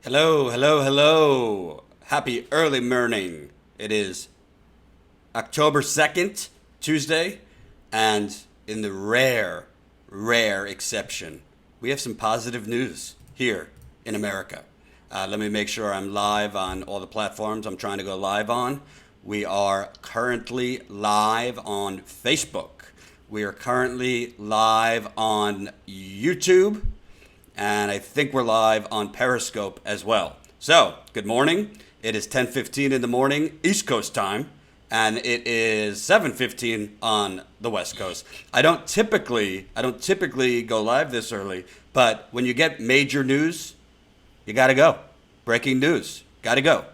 Hello, hello, hello. Happy early morning. It is October 2nd, Tuesday, and in the rare exception, we have some positive news here in America. Let me make sure I'm live on all the platforms I'm trying to go live on. We are currently live on Facebook. We are currently live on YouTube. And I think we're live on Periscope as well. So, good morning. It is 10:15 in the morning, East Coast time, and it is 7:15 on the West Coast. I don't typically go live this early, but when you get major news, you got to go. Breaking news, got to go.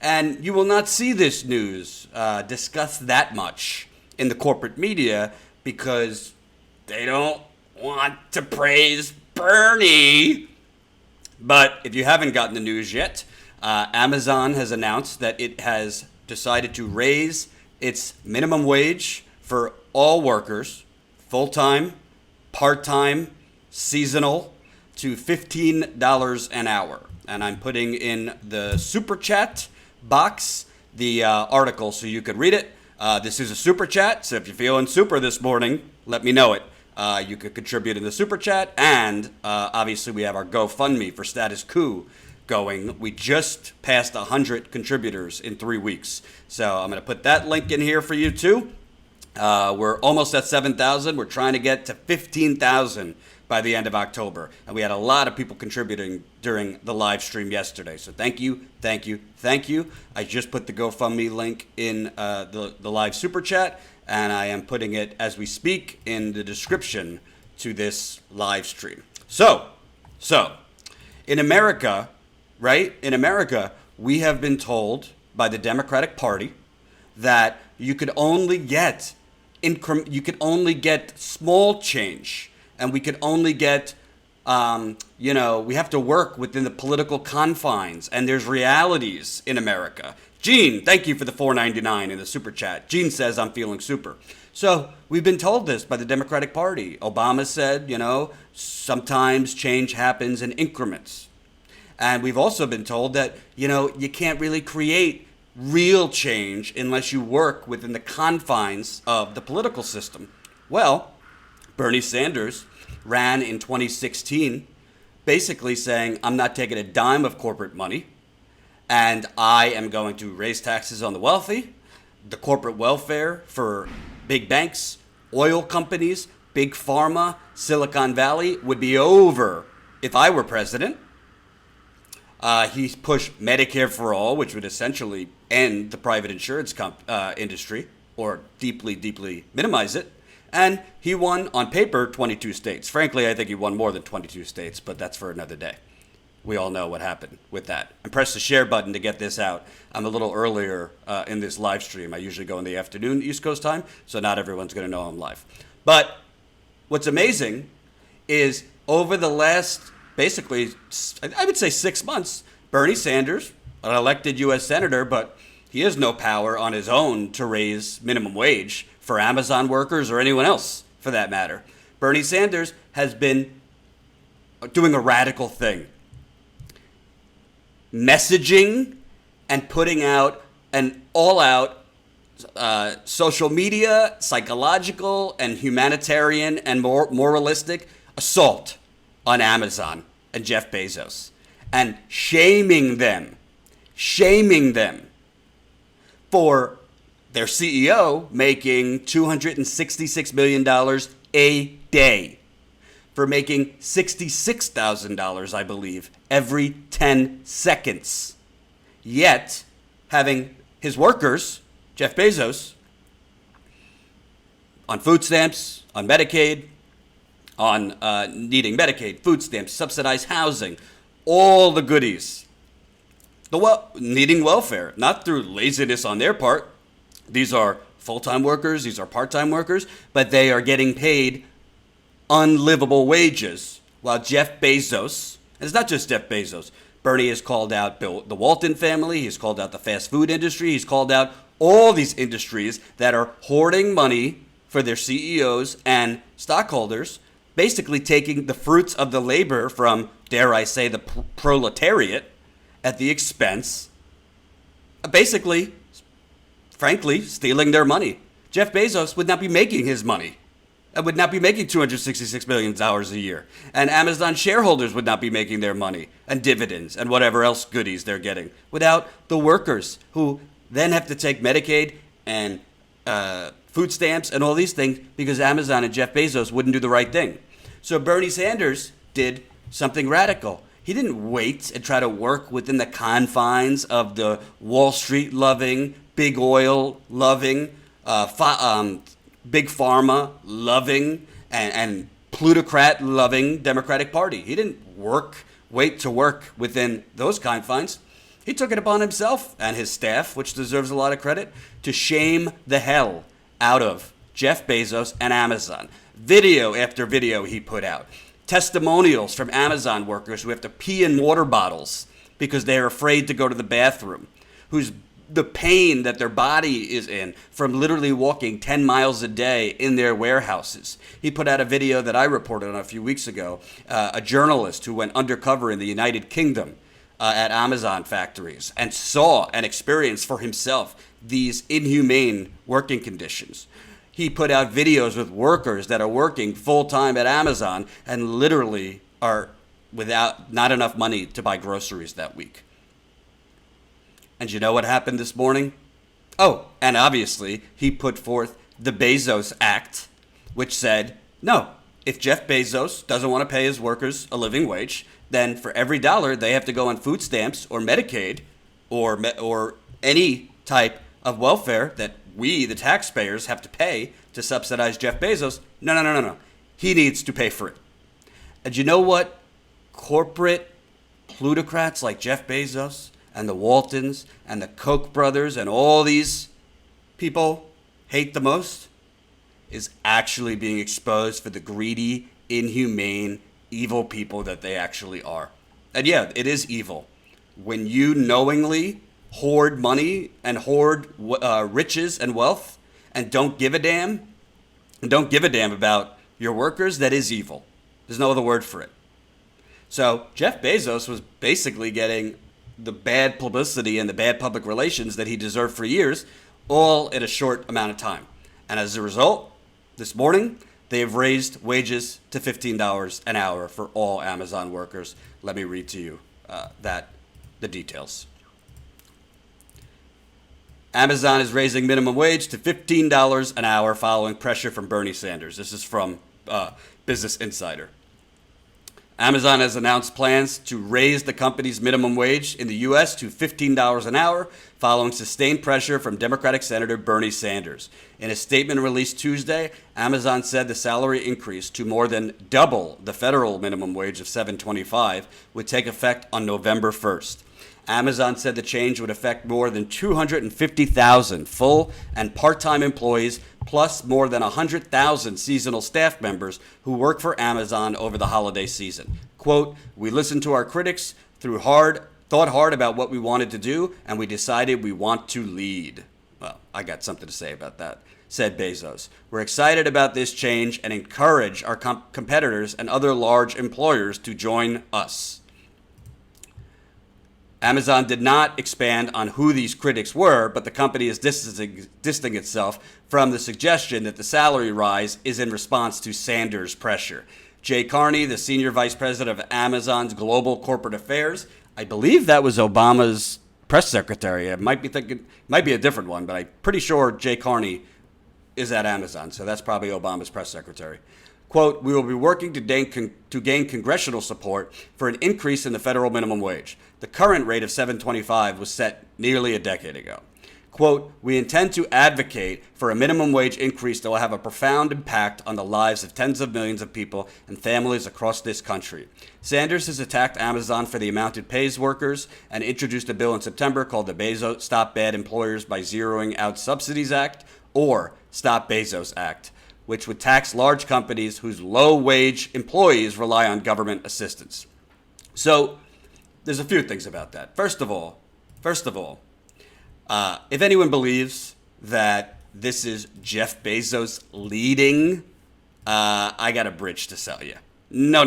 And you will not see this news discussed that much in the corporate media because they don't want to praise Bernie. But if you haven't gotten the news yet, Amazon has announced that it has decided to raise its minimum wage for all workers, full-time, part-time, seasonal, to $15 an hour. And I'm putting in the super chat box the article so you could read it. This is a super chat, so if you're feeling super this morning, let me know it. You could contribute in the super chat, and obviously we have our GoFundMe for Statuskou going. We just passed 100 contributors in 3 weeks, so I'm going to put that link in here for you too. We're almost at 7,000. We're trying to get to 15,000 by the end of October, and we had a lot of people contributing during the live stream yesterday. So thank you, thank you, thank you. I just put the GoFundMe link in the live super chat. And I am putting it as we speak in the description to this live stream. So, in America, right? In America, we have been told by the Democratic Party that you could only get small change, and we could only get we have to work within the political confines, and there's realities in America. Gene, thank you for the $4.99 in the super chat. Gene says I'm feeling super. So we've been told this by the Democratic Party. Obama said, sometimes change happens in increments. And we've also been told that, you can't really create real change unless you work within the confines of the political system. Well, Bernie Sanders ran in 2016 basically saying, I'm not taking a dime of corporate money, and I am going to raise taxes on the wealthy, the corporate welfare for big banks, oil companies, big pharma, Silicon Valley would be over if I were president. He pushed Medicare for all, which would essentially end the private insurance industry or deeply minimize it. And he won, on paper, 22 states. Frankly, I think he won more than 22 states, but that's for another day. We all know what happened with that. And press the share button to get this out. I'm a little earlier in this live stream. I usually go in the afternoon East Coast time, so not everyone's going to know I'm live. But what's amazing is over the last, basically, I would say 6 months, Bernie Sanders, an elected U.S. senator, but he has no power on his own to raise minimum wage for Amazon workers or anyone else, for that matter. Bernie Sanders has been doing a radical thing. Messaging and putting out an all-out social media, psychological, and humanitarian and moralistic assault on Amazon and Jeff Bezos, and shaming them for their CEO making $266 million a day, for making $66,000, I believe, every 10 seconds. Yet, having his workers, Jeff Bezos, on food stamps, on Medicaid, on needing Medicaid, food stamps, subsidized housing, all the goodies, needing welfare, not through laziness on their part. These are full-time workers, these are part-time workers, but they are getting paid unlivable wages, while Jeff Bezos, and it's not just Jeff Bezos, Bernie has called out the Walton family, he's called out the fast food industry, he's called out all these industries that are hoarding money for their CEOs and stockholders, basically taking the fruits of the labor from, dare I say, the proletariat, at the expense of basically, frankly, stealing their money. Jeff Bezos would not be making his money. And would not be making $266 million a year. And Amazon shareholders would not be making their money and dividends and whatever else goodies they're getting without the workers who then have to take Medicaid and food stamps and all these things because Amazon and Jeff Bezos wouldn't do the right thing. So Bernie Sanders did something radical. He didn't wait and try to work within the confines of the Wall Street loving, big oil loving, big pharma loving, and plutocrat loving Democratic Party. He didn't wait to work within those confines. He took it upon himself and his staff, which deserves a lot of credit, to shame the hell out of Jeff Bezos and Amazon. Video after video he put out. Testimonials from Amazon workers who have to pee in water bottles because they're afraid to go to the bathroom, whose the pain that their body is in from literally walking 10 miles a day in their warehouses. He put out a video that I reported on a few weeks ago, a journalist who went undercover in the United Kingdom at Amazon factories and saw and experienced for himself these inhumane working conditions. He put out videos with workers that are working full-time at Amazon and literally are without not enough money to buy groceries that week. And you know what happened this morning? Oh, and obviously he put forth the Bezos Act, which said, no, if Jeff Bezos doesn't want to pay his workers a living wage, then for every dollar they have to go on food stamps or Medicaid or any type of welfare that we, the taxpayers, have to pay to subsidize Jeff Bezos. No. He needs to pay for it. And you know what corporate plutocrats like Jeff Bezos and the Waltons and the Koch brothers and all these people hate the most? Is actually being exposed for the greedy, inhumane, evil people that they actually are. And yeah, it is evil. When you knowingly hoard money and hoard riches and wealth and don't give a damn about your workers, that is evil. There's no other word for it. So Jeff Bezos was basically getting the bad publicity and the bad public relations that he deserved for years, all in a short amount of time. And as a result, this morning, they have raised wages to $15 an hour for all Amazon workers. Let me read to you the details. Amazon is raising minimum wage to $15 an hour following pressure from Bernie Sanders. This is from Business Insider. Amazon has announced plans to raise the company's minimum wage in the U.S. to $15 an hour following sustained pressure from Democratic Senator Bernie Sanders. In a statement released Tuesday, Amazon said the salary increase to more than double the federal minimum wage of $7.25 would take effect on November 1st. Amazon said the change would affect more than 250,000 full and part-time employees, plus more than 100,000 seasonal staff members who work for Amazon over the holiday season. Quote, "We listened to our critics, thought hard about what we wanted to do, and we decided we want to lead." Well, I got something to say about that, said Bezos. "We're excited about this change and encourage our competitors and other large employers to join us." Amazon did not expand on who these critics were, but the company is distancing itself from the suggestion that the salary rise is in response to Sanders' pressure. Jay Carney, the senior vice president of Amazon's global corporate affairs, I believe that was Obama's press secretary. I might be a different one, but I'm pretty sure Jay Carney is at Amazon, so that's probably Obama's press secretary. Quote, "We will be working to gain congressional support for an increase in the federal minimum wage. The current rate of $7.25 was set nearly a decade ago." Quote, "We intend to advocate for a minimum wage increase that will have a profound impact on the lives of tens of millions of people and families across this country." Sanders has attacked Amazon for the amount it pays workers and introduced a bill in September called the Bezos Stop Bad Employers by Zeroing Out Subsidies Act, or Stop Bezos Act, which would tax large companies whose low-wage employees rely on government assistance. So there's a few things about that. First of all, if anyone believes that this is Jeff Bezos leading, I got a bridge to sell you. No.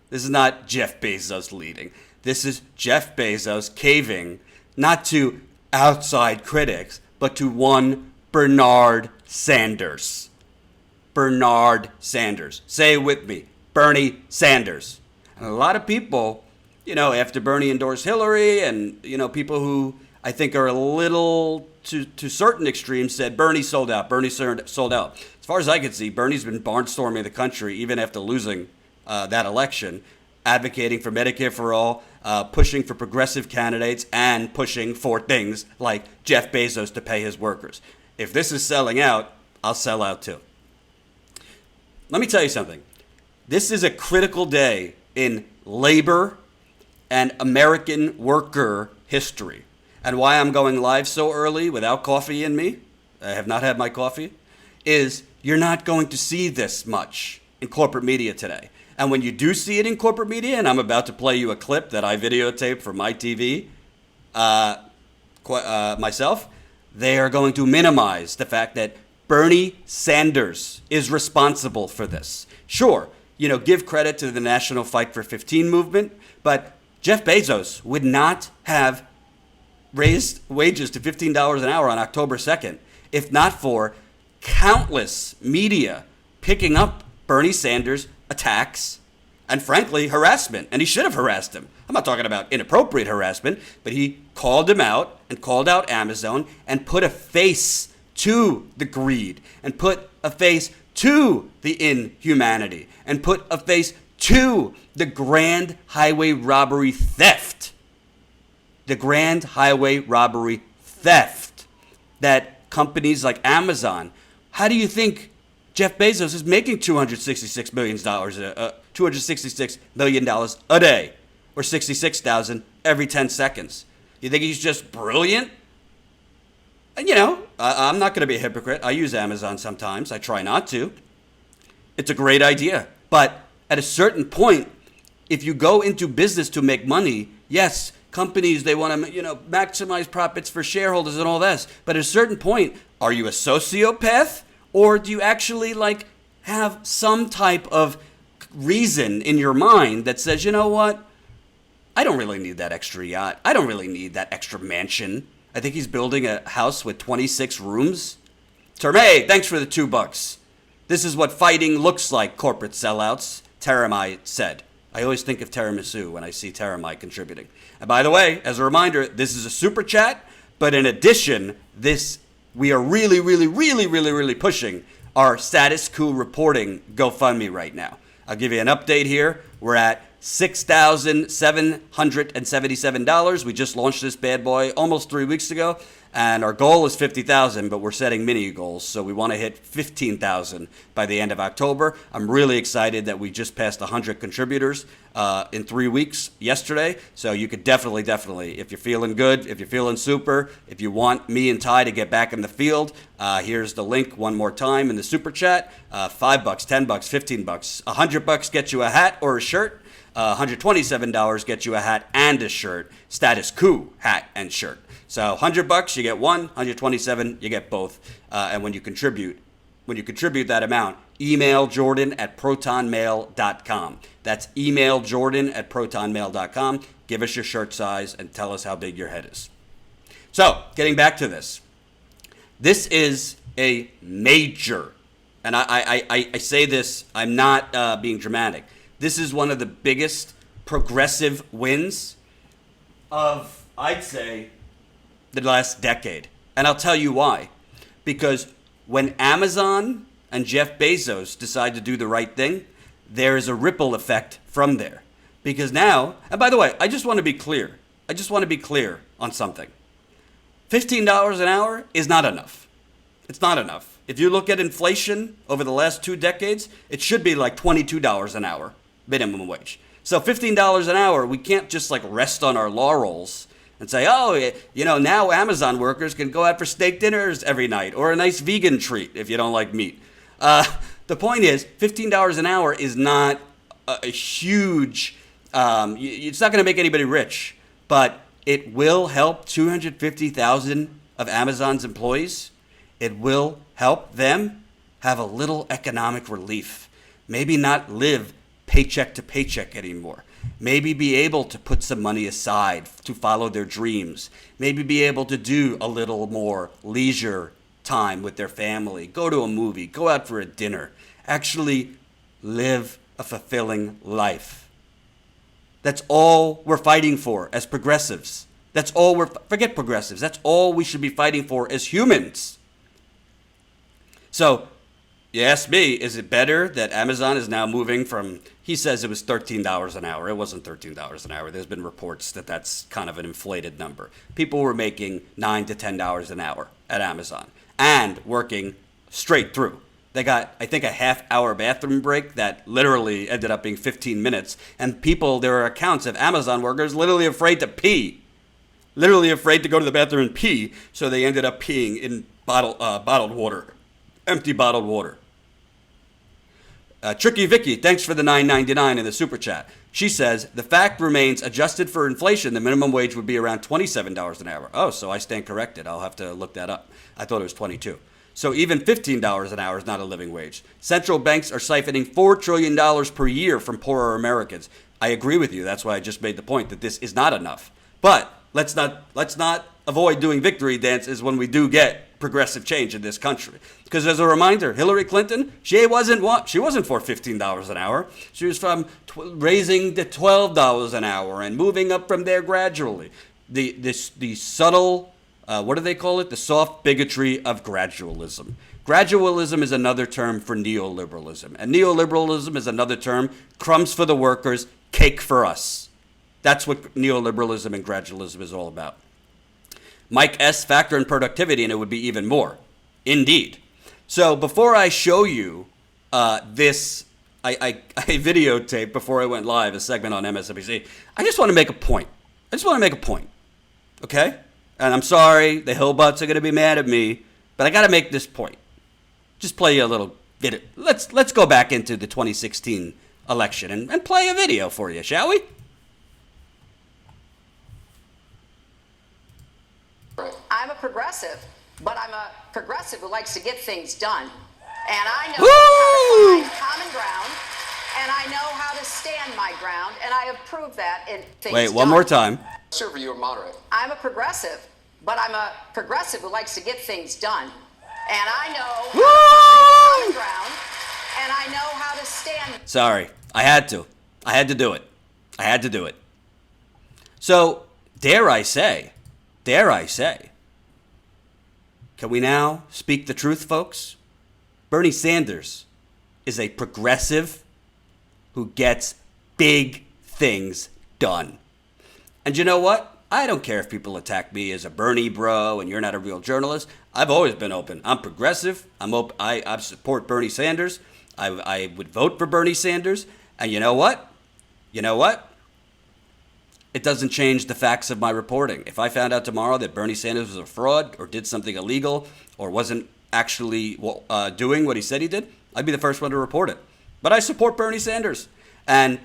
This is not Jeff Bezos leading. This is Jeff Bezos caving not to outside critics, but to one Bernard Sanders. Bernard Sanders. Say it with me. Bernie Sanders. And a lot of people, after Bernie endorsed Hillary, and, people who I think are a little to certain extremes said Bernie sold out. Bernie sold out. As far as I can see, Bernie's been barnstorming the country even after losing that election, advocating for Medicare for all, pushing for progressive candidates, and pushing for things like Jeff Bezos to pay his workers. If this is selling out, I'll sell out too. Let me tell you something. This is a critical day in labor and American worker history. And why I'm going live so early without coffee in me, I have not had my coffee, is you're not going to see this much in corporate media today. And when you do see it in corporate media, and I'm about to play you a clip that I videotaped for my TV myself, they are going to minimize the fact that Bernie Sanders is responsible for this. Sure, give credit to the National Fight for 15 movement, but Jeff Bezos would not have raised wages to $15 an hour on October 2nd, if not for countless media picking up Bernie Sanders' attacks and, frankly, harassment. And he should have harassed him. I'm not talking about inappropriate harassment, but he called him out and called out Amazon and put a face to the greed and put a face to the inhumanity and put a face to the grand highway robbery theft. The grand highway robbery theft that companies like Amazon, how do you think Jeff Bezos is making $266 million a day, or 66,000 every 10 seconds? You think he's just brilliant? And I'm not going to be a hypocrite. I use Amazon sometimes. I try not to. It's a great idea. But at a certain point, if you go into business to make money, yes, companies, they want to, maximize profits for shareholders and all this. But at a certain point, are you a sociopath? Or do you actually have some type of reason in your mind that says, you know what? I don't really need that extra yacht. I don't really need that extra mansion. I think he's building a house with 26 rooms. Terme, thanks for the $2. This is what fighting looks like, corporate sellouts, Taramai said. I always think of tiramisu when I see Taramai contributing. And by the way, as a reminder, this is a super chat, but in addition, we are really pushing our Statuskou reporting GoFundMe right now. I'll give you an update here. We're at $6,777. We just launched this bad boy almost 3 weeks ago, and our goal is 50,000, but we're setting mini goals, so we want to hit 15,000 by the end of October. I'm really excited that we just passed 100 contributors in 3 weeks yesterday, so you could definitely, if you're feeling good, if you're feeling super, if you want me and Ty to get back in the field, here's the link one more time in the super chat. $5, $10, $15, $100 gets you a hat or a shirt. $127 gets you a hat and a shirt, Statuskou hat and shirt. So $100 you get one, $127 you get both. And when you contribute that amount, email jordan@protonmail.com. That's email jordan@protonmail.com. Give us your shirt size and tell us how big your head is. So getting back to this is a major, and I say this, I'm not being dramatic. This is one of the biggest progressive wins of, I'd say, the last decade. And I'll tell you why. Because when Amazon and Jeff Bezos decide to do the right thing, there is a ripple effect from there. Because now, and by the way, I just want to be clear. On something. $15 an hour is not enough. It's not enough. If you look at inflation over the last 2 decades, it should be like $22 an hour. Minimum wage. So $15 an hour, we can't just rest on our laurels and say, now Amazon workers can go out for steak dinners every night or a nice vegan treat if you don't like meat. The point is, $15 an hour is not a huge, it's not going to make anybody rich, but it will help 250,000 of Amazon's employees. It will help them have a little economic relief. Maybe not live paycheck to paycheck anymore. maybe be able to put some money aside to follow their dreams, maybe be able to do a little more leisure time with their family, go to a movie, go out for a dinner, actually live a fulfilling life. That's all we're fighting for as progressives. Forget progressives, that's all we should be fighting for as humans. So, you ask me, is it better that Amazon is now moving from, he says it was $13 an hour. It wasn't $13 an hour. There's been reports that that's kind of an inflated number. People were making $9 to $10 an hour at Amazon and working straight through. They got, I think, a half-hour bathroom break that literally ended up being 15 minutes. And there are accounts of Amazon workers literally afraid to pee. Literally afraid to go to the bathroom and pee, so they ended up peeing in bottled water. Empty bottled water. Tricky Vicky, thanks for the $9.99 in the super chat. She says, the fact remains, adjusted for inflation, the minimum wage would be around $27 an hour. Oh, so I stand corrected. I'll have to look that up. I thought it was $22. So even $15 an hour is not a living wage. Central banks are siphoning $4 trillion per year from poorer Americans. I agree with you. That's why I just made the point that this is not enough. But let's not avoid doing victory dances when we do get progressive change in this country. Because as a reminder, Hillary Clinton, she wasn't for $15 an hour. She was from raising to $12 an hour and moving up from there gradually. The subtle, what do they call it? The soft bigotry of gradualism. Gradualism is another term for neoliberalism. And neoliberalism is another term, crumbs for the workers, cake for us. That's what neoliberalism and gradualism is all about. Mike S. factor in productivity, and it would be even more. Indeed. So before I show you this, I videotaped before I went live a segment on MSNBC. I just want to make a point. Okay? And I'm sorry, the Hillbutts are going to be mad at me, but I got to make this point. Just play you a little bit. Let's go back into the 2016 election and play a video for you, shall we? I'm a progressive, but I'm a progressive who likes to get things done. And I know how to find common ground, and I know how to stand my ground, and I have proved that in things Wait, one more time. Sir, you are moderate. I'm a progressive, but I'm a progressive who likes to get things done. And I know how to find common ground, and I know how to stand. Sorry, I had to do it. So, dare I say, can we now speak the truth, folks? Bernie Sanders is a progressive who gets big things done. And you know what? I don't care if people attack me as a Bernie bro and you're not a real journalist. I've always been open. I'm progressive. I support Bernie Sanders. I would vote for Bernie Sanders. And you know what? It doesn't change the facts of my reporting. If I found out tomorrow that Bernie Sanders was a fraud or did something illegal or wasn't actually doing what he said he did, I'd be the first one to report it. But I support Bernie Sanders. And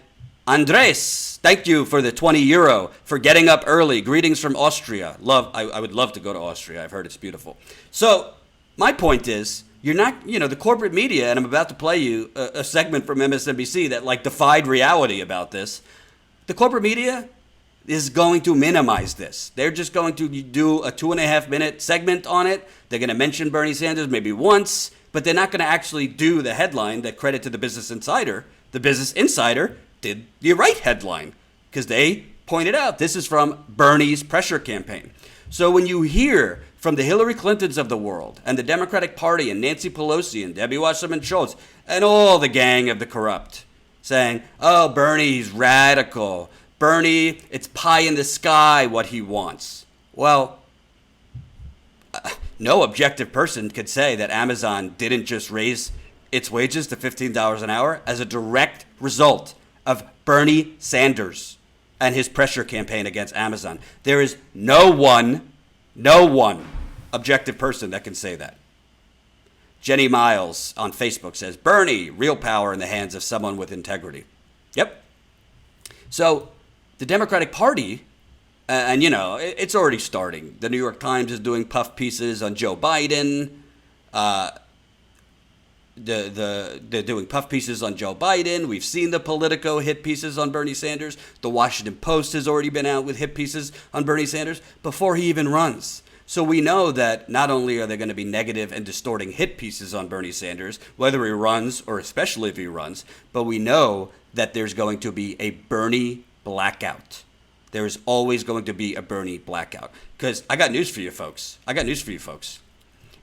Andres, thank you for the €20 for getting up early. Greetings from Austria. I would love to go to Austria. I've heard it's beautiful. So my point is, you're not, the corporate media, and I'm about to play you a segment from MSNBC that defied reality about this. The corporate media is going to minimize this. They're just going to do a 2.5-minute segment on it. They're going to mention Bernie Sanders maybe once, but they're not going to actually do the headline that credit to the Business Insider. The Business Insider did the right headline because they pointed out this is from Bernie's pressure campaign. So when you hear from the Hillary Clintons of the world and the Democratic Party and Nancy Pelosi and Debbie Wasserman Schultz and all the gang of the corrupt saying, oh, Bernie's radical, Bernie, it's pie in the sky what he wants. Well, no objective person could say that Amazon didn't just raise its wages to $15 an hour as a direct result of Bernie Sanders and his pressure campaign against Amazon. There is no one objective person that can say that. Jenny Miles on Facebook says, Bernie, real power in the hands of someone with integrity. Yep. So the Democratic Party, and it's already starting. The New York Times is doing puff pieces on Joe Biden. they're doing puff pieces on Joe Biden. We've seen the Politico hit pieces on Bernie Sanders. The Washington Post has already been out with hit pieces on Bernie Sanders before he even runs. So we know that not only are they going to be negative and distorting hit pieces on Bernie Sanders, whether he runs or especially if he runs, but we know that there's going to be a Bernie blackout. There's always going to be a Bernie blackout. Because I got news for you folks.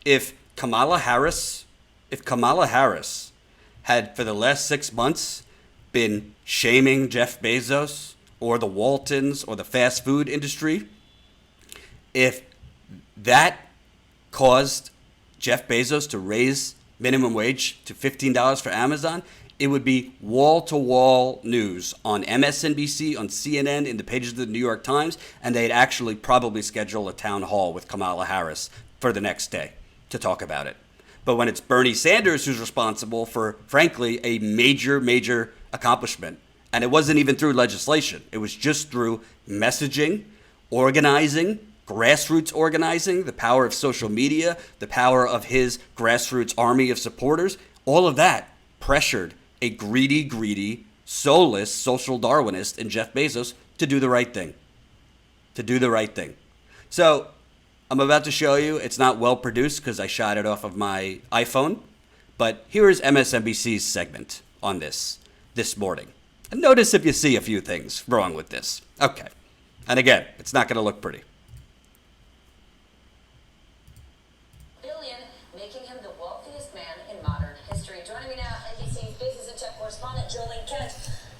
If Kamala Harris had for the last 6 months been shaming Jeff Bezos or the Waltons or the fast food industry, if that caused Jeff Bezos to raise minimum wage to $15 for Amazon, it would be wall-to-wall news on MSNBC, on CNN, in the pages of the New York Times, and they'd actually probably schedule a town hall with Kamala Harris for the next day to talk about it. But when it's Bernie Sanders who's responsible for, frankly, a major, major accomplishment, and it wasn't even through legislation, it was just through messaging, organizing, grassroots organizing, the power of social media, the power of his grassroots army of supporters, all of that pressured a greedy, soulless social Darwinist in Jeff Bezos to do the right thing. So I'm about to show you, it's not well produced because I shot it off of my iPhone, but here is MSNBC's segment on this morning. And notice if you see a few things wrong with this. Okay. And again, it's not going to look pretty. Making him the wealthiest man in modern history. Joining me now, NBC's business and tech correspondent, Jolene Kent.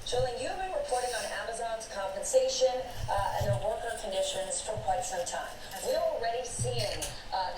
Jolene, you've been reporting on Amazon's compensation and their worker conditions for quite some time. We're already seeing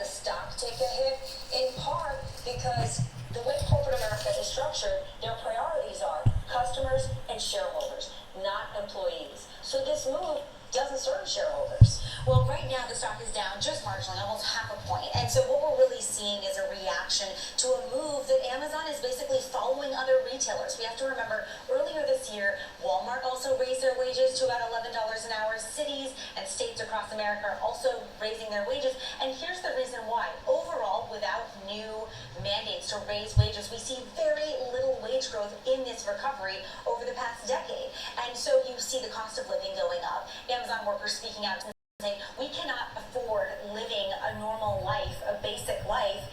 the stock take a hit, in part because the way corporate America is structured, their priorities are customers and shareholders, not employees. So this move doesn't serve shareholders. Well, right now the stock is down just marginally, almost half a point. And so what we're really seeing is a reaction to a move that Amazon is basically following other retailers. We have to remember, earlier this year, Walmart also raised their wages to about $11 an hour. Cities and states across America are also raising their wages. And here's the reason why. Overall, without new mandates to raise wages, we see very little wage growth in this recovery over the past decade. And so you see the cost of living going up. Amazon workers speaking out, saying we cannot afford living a normal life, a basic life,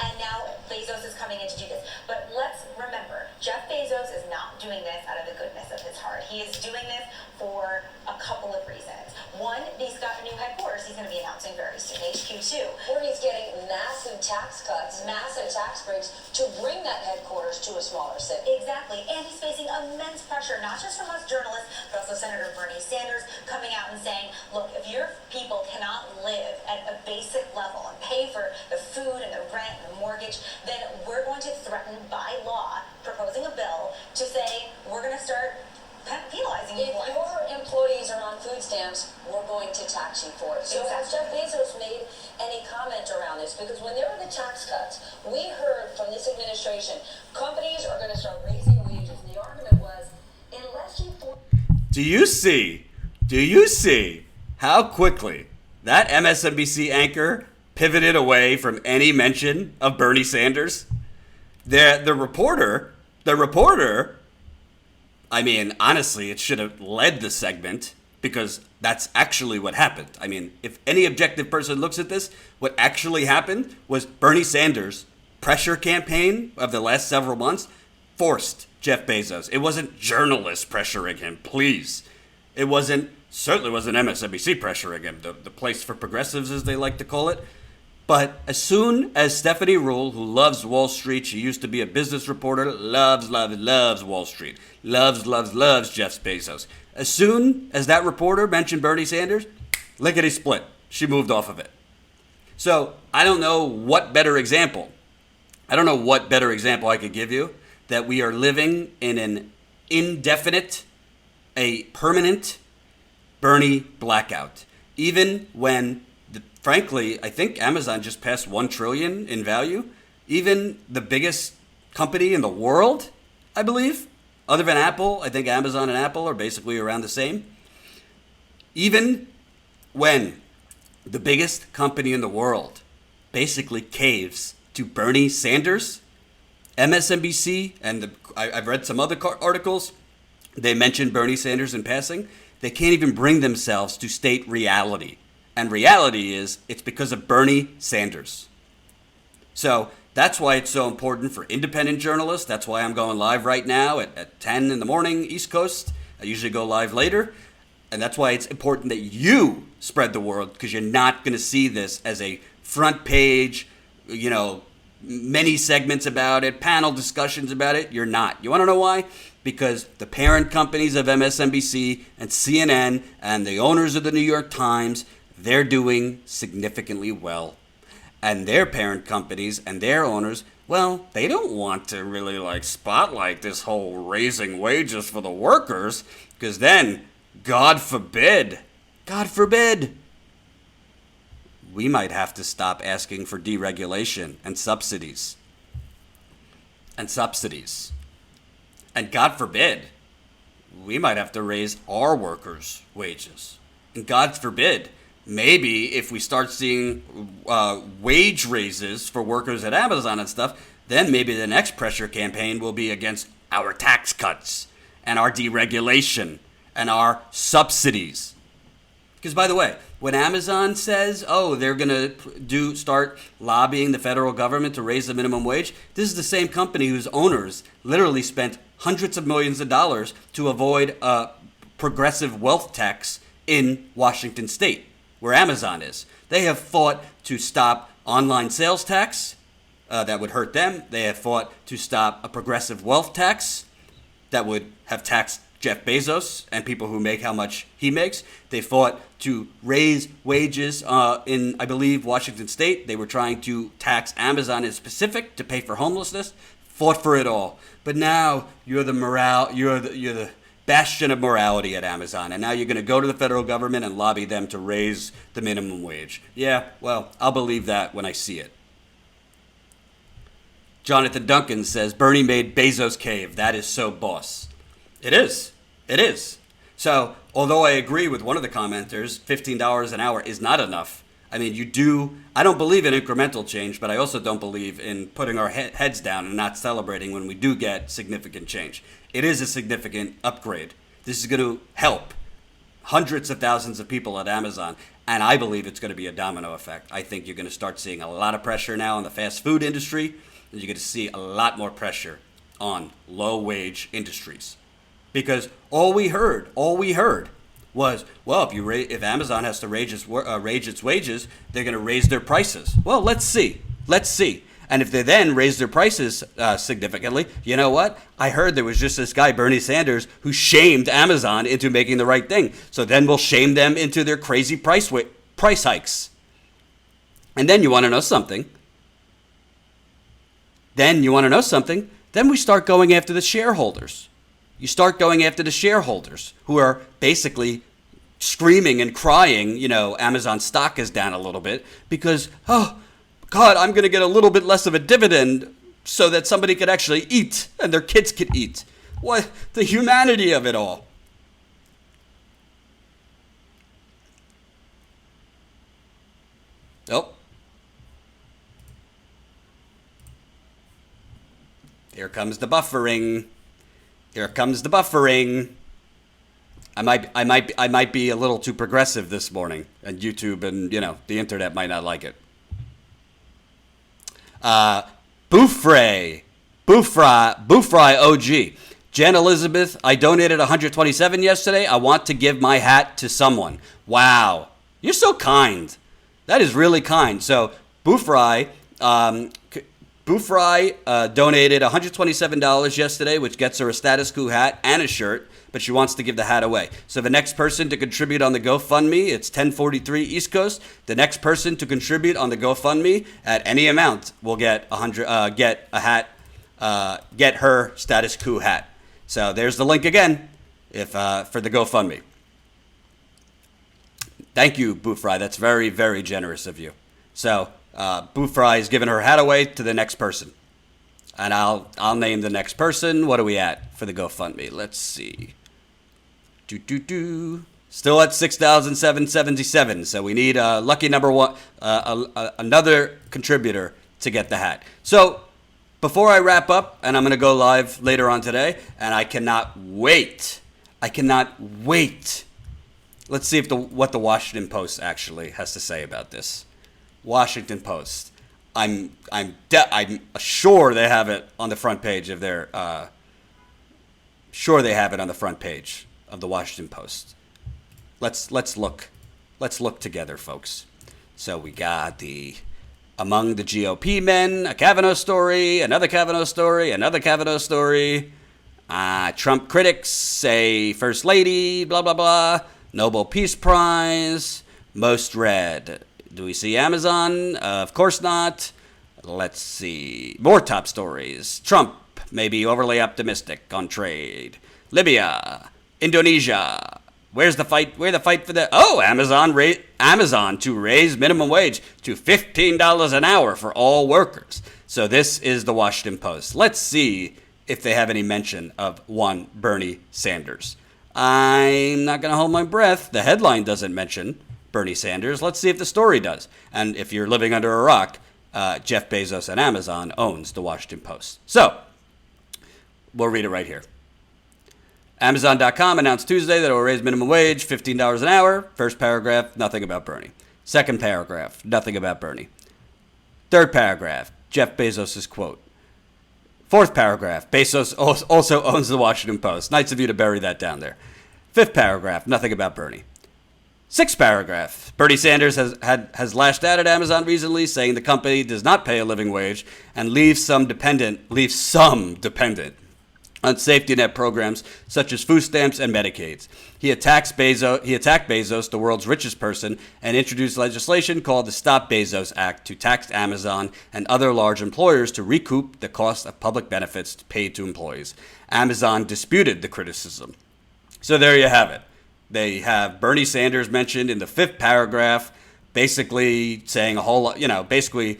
and now Bezos is coming in to do this. But let's remember, Jeff Bezos is not doing this out of the goodness of his heart. He is doing this for a couple of reasons. One, he's got a new headquarters he's going to be announcing very soon, HQ2. Where he's getting massive tax cuts, massive tax breaks to bring that headquarters to a smaller city. Exactly, and he's facing immense pressure, not just from us journalists, but also Senator Bernie Sanders coming out and saying, look, if your people cannot live at a basic level and pay for the food and the rent and the mortgage, then we're going to threaten by law, proposing a bill to say we're going to start penalizing you If for it. your employees are on food stamps, we're going to tax you for it. So has Jeff Bezos made any comment around this? Because when there were the tax cuts, we heard from this administration, companies are going to start raising wages. And the argument was, unless you... Do you see how quickly that MSNBC anchor pivoted away from any mention of Bernie Sanders? The reporter, I mean, honestly, it should have led the segment because that's actually what happened. I mean, if any objective person looks at this, what actually happened was Bernie Sanders' pressure campaign of the last several months forced Jeff Bezos. It wasn't journalists pressuring him, please. Certainly wasn't MSNBC pressuring him, the place for progressives, as they like to call it. But as soon as Stephanie Ruhle, who loves Wall Street, she used to be a business reporter, loves Wall Street, loves Jeff Bezos. As soon as that reporter mentioned Bernie Sanders, lickety split, she moved off of it. So I don't know what better example I could give you that we are living in an indefinite, a permanent Bernie blackout. Even when frankly, I think Amazon just passed $1 trillion in value. Even the biggest company in the world, I believe, other than Apple, I think Amazon and Apple are basically around the same. Even when the biggest company in the world basically caves to Bernie Sanders, MSNBC, and I've read some other articles, they mentioned Bernie Sanders in passing. They can't even bring themselves to state reality. And reality is, it's because of Bernie Sanders. So that's why it's so important for independent journalists. That's why I'm going live right now at 10 in the morning, East Coast. I usually go live later. And that's why it's important that you spread the word, because you're not going to see this as a front page, many segments about it, panel discussions about it. You're not. You want to know why? Because the parent companies of MSNBC and CNN and the owners of the New York Times, they're doing significantly well. And their parent companies and their owners, well, they don't want to really spotlight this whole raising wages for the workers, because then, God forbid, we might have to stop asking for deregulation and subsidies. And God forbid, we might have to raise our workers' wages. And God forbid, maybe if we start seeing wage raises for workers at Amazon and stuff, then maybe the next pressure campaign will be against our tax cuts and our deregulation and our subsidies. Because, by the way, when Amazon says, they're going to start lobbying the federal government to raise the minimum wage, this is the same company whose owners literally spent hundreds of millions of dollars to avoid a progressive wealth tax in Washington state, where Amazon is. They have fought to stop online sales tax that would hurt them. They have fought to stop a progressive wealth tax that would have taxed Jeff Bezos and people who make how much he makes. They fought to raise wages in, I believe, Washington state. They were trying to tax Amazon in specific to pay for homelessness. Fought for it all. But now you're the bastion of morality at Amazon, and now you're going to go to the federal government and lobby them to raise the minimum wage. Yeah, well, I'll believe that when I see it. Jonathan Duncan says, Bernie made Bezos cave. That is so boss. It is. So, although I agree with one of the commenters, $15 an hour is not enough. I mean, I don't believe in incremental change, but I also don't believe in putting our heads down and not celebrating when we do get significant change. It is a significant upgrade. This is going to help hundreds of thousands of people at Amazon, and I believe it's going to be a domino effect. I think you're going to start seeing a lot of pressure now in the fast food industry, and you're going to see a lot more pressure on low-wage industries. Because all we heard was, well, if Amazon has to raise its wages, they're going to raise their prices. Well, let's see. And if they then raise their prices significantly, you know what? I heard there was just this guy, Bernie Sanders, who shamed Amazon into making the right thing. So then we'll shame them into their crazy price hikes. And then you want to know something? Then we start going after the shareholders. You start going after the shareholders who are basically screaming and crying, Amazon stock is down a little bit because, oh, God, I'm going to get a little bit less of a dividend so that somebody could actually eat and their kids could eat. What? The humanity of it all. Oh. Here comes the buffering. I might be a little too progressive this morning, and YouTube and the internet might not like it. Booffray OG. Jen Elizabeth, I donated $127 yesterday. I want to give my hat to someone. Wow, you're so kind. That is really kind. So Booffray donated $127 yesterday, which gets her a Statuskou hat and a shirt, but she wants to give the hat away. So the next person to contribute on the GoFundMe, it's 10:43 East Coast. The next person to contribute on the GoFundMe at any amount will get get her Statuskou hat. So there's the link again, for the GoFundMe. Thank you, Booffray. That's very, very generous of you. So Booffray is giving her hat away to the next person. And I'll name the next person. What are we at for the GoFundMe? Let's see. Still at 6,777. So we need lucky number one, another contributor to get the hat. So Before I wrap up, and I'm going to go live later on today, and I cannot wait. Let's see if what the Washington Post actually has to say about this. Washington Post. I'm sure they have it on the front page of their. Sure, they have it on the front page of the Washington Post. Let's look. Let's look together, folks. So we got among the GOP men, a Kavanaugh story, another Kavanaugh story, another Kavanaugh story. Trump critics say First Lady, blah, blah, blah. Nobel Peace Prize. Most read. Do we see Amazon? Of course not. Let's see. More top stories. Trump may be overly optimistic on trade. Libya. Indonesia. Where's the fight? Where the fight for the... Oh, Amazon to raise minimum wage to $15 an hour for all workers. So this is the Washington Post. Let's see if they have any mention of one Bernie Sanders. I'm not going to hold my breath. The headline doesn't mention Bernie Sanders. Let's see if the story does. And if you're living under a rock, Jeff Bezos and Amazon owns the Washington Post. So we'll read it right here. Amazon.com announced Tuesday that it will raise minimum wage $15 an hour. First paragraph, nothing about Bernie. Second paragraph, nothing about Bernie. Third paragraph, Jeff Bezos' quote. Fourth paragraph, Bezos also owns the Washington Post. Nice of you to bury that down there. Fifth paragraph, nothing about Bernie. Sixth paragraph, Bernie Sanders has lashed out at Amazon recently, saying the company does not pay a living wage and leaves some dependent on safety net programs such as food stamps and Medicaids. He attacked Bezos, the world's richest person, and introduced legislation called the Stop Bezos Act to tax Amazon and other large employers to recoup the cost of public benefits paid to employees. Amazon disputed the criticism. So there you have it. They have Bernie Sanders mentioned in the fifth paragraph, basically saying a whole lot, basically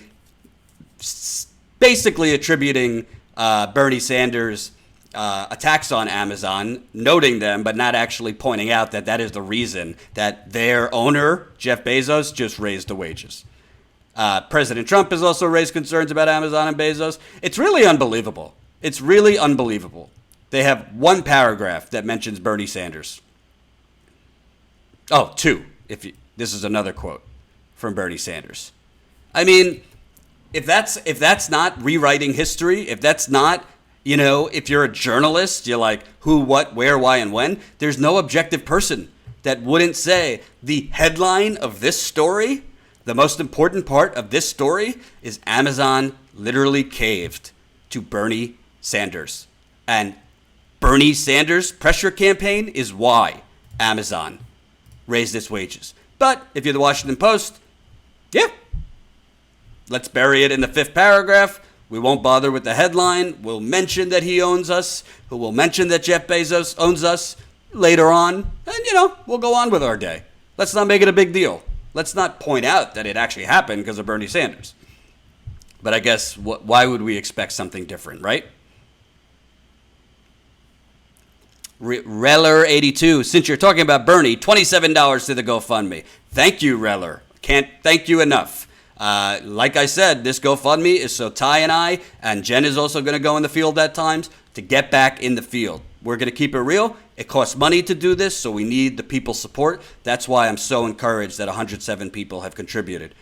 attributing Bernie Sanders' attacks on Amazon, noting them, but not actually pointing out that is the reason that their owner, Jeff Bezos, just raised the wages. President Trump has also raised concerns about Amazon and Bezos. It's really unbelievable. They have one paragraph that mentions Bernie Sanders. Oh, two. This is another quote from Bernie Sanders. I mean, if that's not rewriting history, if that's not, if you're a journalist, you're like, who, what, where, why, and when, there's no objective person that wouldn't say the headline of this story, the most important part of this story, is Amazon literally caved to Bernie Sanders. And Bernie Sanders' pressure campaign is why Amazon raised its wages. But if you're the Washington Post, let's bury it in the fifth paragraph. We won't bother with the headline. We'll mention that he owns us. We'll mention that Jeff Bezos owns us later on. And, we'll go on with our day. Let's not make it a big deal. Let's not point out that it actually happened because of Bernie Sanders. But I guess, why would we expect something different, right? Reller82, since you're talking about Bernie, $27 to the GoFundMe. Thank you, Reller. Can't thank you enough. Like I said, this GoFundMe is so Ty and I, and Jen is also going to go in the field at times, to get back in the field. We're going to keep it real. It costs money to do this, so we need the people's support. That's why I'm so encouraged that 107 people have contributed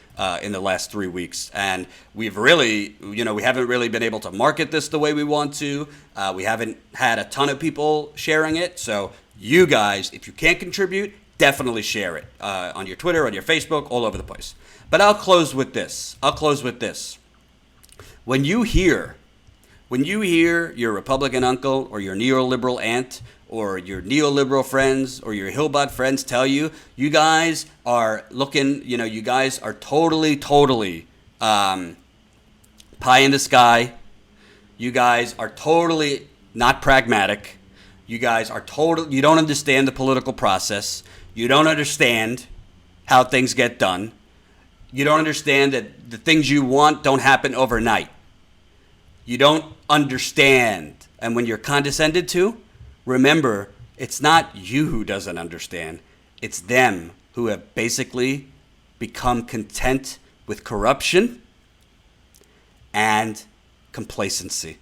in the last 3 weeks. And we've really, we haven't really been able to market this the way we want to. We haven't had a ton of people sharing it. So you guys, if you can't contribute, definitely share it on your Twitter, on your Facebook, all over the place. But I'll close with this. When you hear your Republican uncle or your neoliberal aunt or your neoliberal friends or your Hillbot friends tell you, you guys are looking, you guys are totally pie in the sky. You guys are totally not pragmatic. You guys are you don't understand the political process. You don't understand how things get done. You don't understand that the things you want don't happen overnight. You don't understand. And when you're condescended to, remember, it's not you who doesn't understand. It's them who have basically become content with corruption and complacency.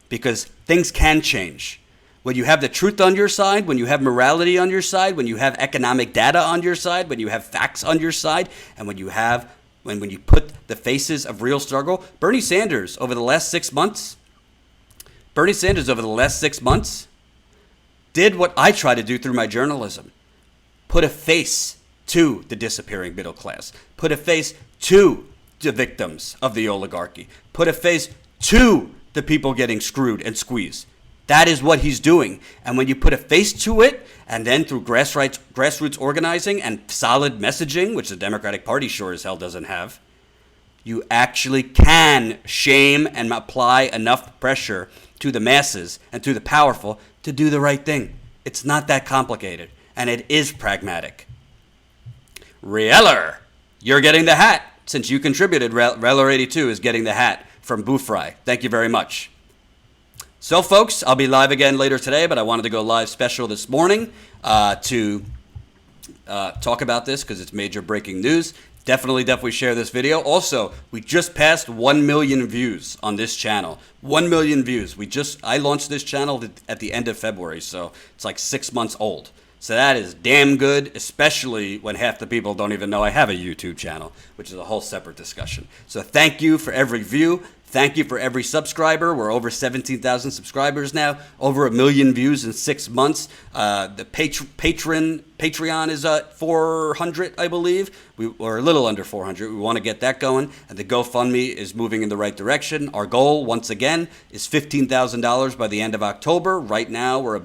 Because things can change. When you have the truth on your side, when you have morality on your side, when you have economic data on your side, when you have facts on your side, and when you put the faces of real struggle. Bernie Sanders over the last 6 months did what I try to do through my journalism. Put a face to the disappearing middle class. Put a face to the victims of the oligarchy. Put a face to the people getting screwed and squeezed. That is what he's doing. And when you put a face to it, and then through grassroots organizing and solid messaging, which the Democratic Party sure as hell doesn't have, you actually can shame and apply enough pressure to the masses and to the powerful to do the right thing. It's not that complicated, and it is pragmatic. Reeller, you're getting the hat. Since you contributed, Reeller82 is getting the hat from Boofry. Thank you very much. So, folks, I'll be live again later today, but I wanted to go live special this morning to talk about this because it's major breaking news. Definitely share this video. Also, we just passed 1 million views on this channel. 1 million views. I launched this channel at the end of February, so it's like 6 months old. So that is damn good, especially when half the people don't even know I have a YouTube channel, which is a whole separate discussion. So thank you for every view. Thank you for every subscriber. We're over 17,000 subscribers now, over 1 million views in 6 months. The Patreon is at 400, I believe. We're a little under 400. We want to get that going. And the GoFundMe is moving in the right direction. Our goal, once again, is $15,000 by the end of October. Right now, we're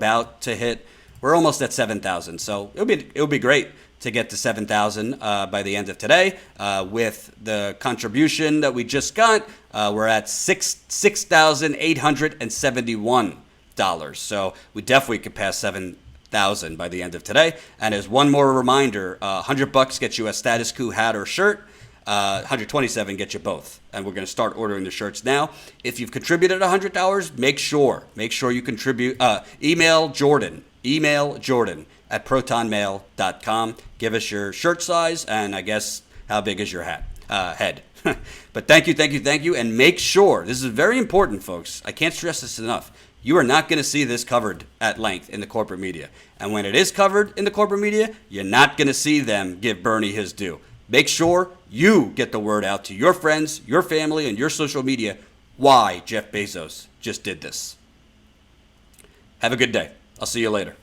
almost at 7,000. So it'll be great to get to 7,000 by the end of today. With the contribution that we just got, we're at $6,871. So we definitely could pass 7,000 by the end of today. And as one more reminder, $100 gets you a Statuskou hat or shirt. 127 gets you both. And we're going to start ordering the shirts now. If you've contributed $100, make sure you contribute. Email Jordan at protonmail.com. Give us your shirt size and I guess how big is your head. But thank you. And make sure, this is very important, folks. I can't stress this enough. You are not going to see this covered at length in the corporate media. And when it is covered in the corporate media, you're not going to see them give Bernie his due. Make sure you get the word out to your friends, your family, and your social media why Jeff Bezos just did this. Have a good day. I'll see you later.